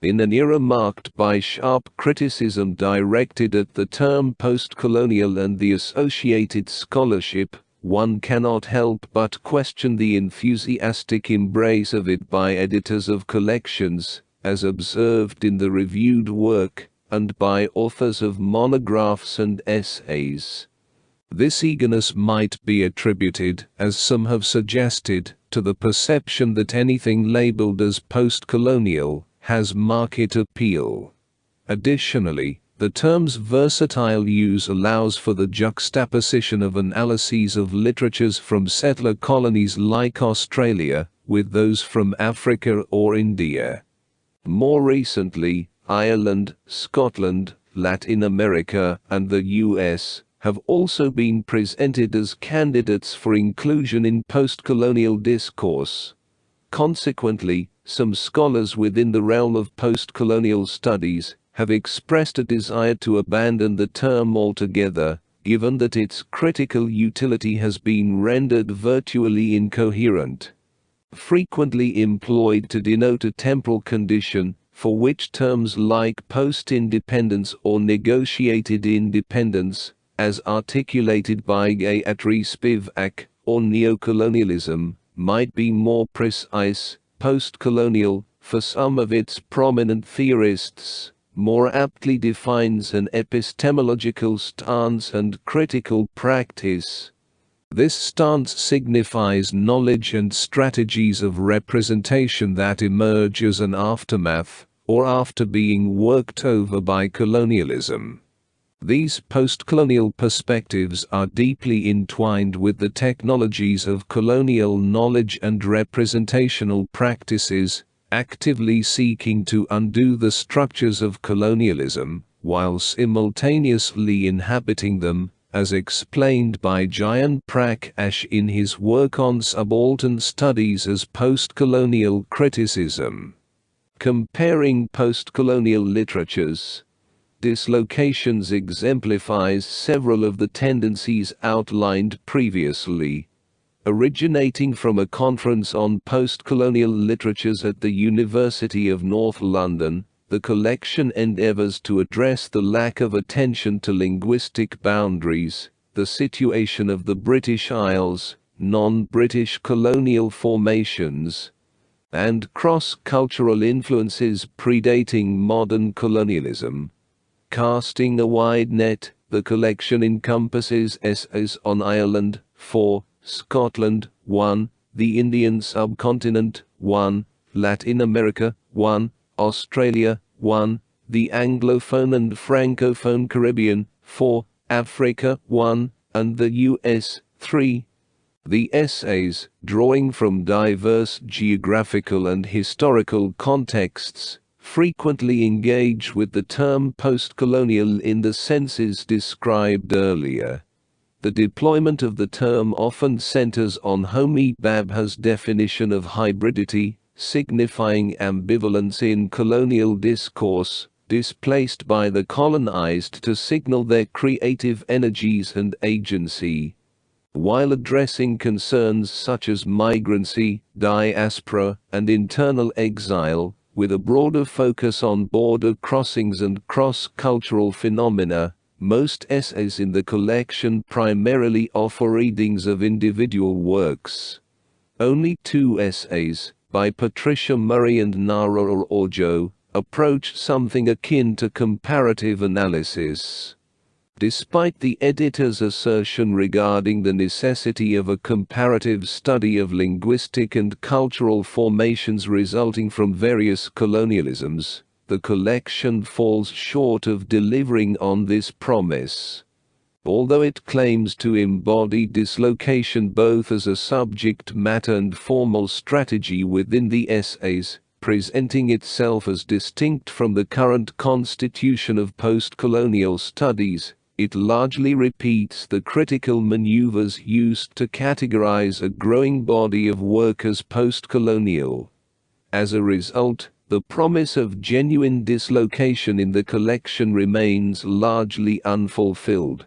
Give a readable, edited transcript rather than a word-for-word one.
In an era marked by sharp criticism directed at the term post-colonial and the associated scholarship, one cannot help but question the enthusiastic embrace of it by editors of collections, as observed in the reviewed work, and by authors of monographs and essays. This eagerness might be attributed, as some have suggested, to the perception that anything labeled as post-colonial has market appeal. Additionally, the term's versatile use allows for the juxtaposition of analyses of literatures from settler colonies like Australia with those from Africa or India. More recently, Ireland, Scotland, Latin America, and the US have also been presented as candidates for inclusion in post-colonial discourse. Consequently, some scholars within the realm of post-colonial studies have expressed a desire to abandon the term altogether, given that its critical utility has been rendered virtually incoherent. Frequently employed to denote a temporal condition, for which terms like post-independence or negotiated independence, as articulated by Gayatri Spivak, or neocolonialism, might be more precise. Post-colonial, for some of its prominent theorists, more aptly defines an epistemological stance and critical practice. This stance signifies knowledge and strategies of representation that emerge as an aftermath, or after being worked over by colonialism. These post-colonial perspectives are deeply entwined with the technologies of colonial knowledge and representational practices, actively seeking to undo the structures of colonialism, while simultaneously inhabiting them, as explained by Jayan Prakash in his work on subaltern studies as post-colonial criticism. Comparing post-colonial literatures, Dislocations exemplifies several of the tendencies outlined previously. Originating from a conference on post-colonial literatures at the University of North London, the collection endeavours to address the lack of attention to linguistic boundaries, the situation of the British Isles, non-British colonial formations, and cross-cultural influences predating modern colonialism. Casting a wide net, the collection encompasses essays on Ireland, 4, Scotland, 1, the Indian subcontinent, 1, Latin America, 1, Australia, 1, the Anglophone and Francophone Caribbean, 4, Africa, 1, and the US, 3. The essays, drawing from diverse geographical and historical contexts, frequently engage with the term post-colonial in the senses described earlier. The deployment of the term often centers on Homi Bhabha's definition of hybridity, signifying ambivalence in colonial discourse, displaced by the colonized to signal their creative energies and agency. While addressing concerns such as migrancy, diaspora, and internal exile, with a broader focus on border crossings and cross-cultural phenomena, most essays in the collection primarily offer readings of individual works. Only 2 essays, by Patricia Murray and Nara Orjo, approach something akin to comparative analysis. Despite the editor's assertion regarding the necessity of a comparative study of linguistic and cultural formations resulting from various colonialisms, the collection falls short of delivering on this promise. Although it claims to embody dislocation both as a subject matter and formal strategy within the essays, presenting itself as distinct from the current constitution of post-colonial studies, it largely repeats the critical maneuvers used to categorize a growing body of work as post-colonial. As a result, the promise of genuine dislocation in the collection remains largely unfulfilled.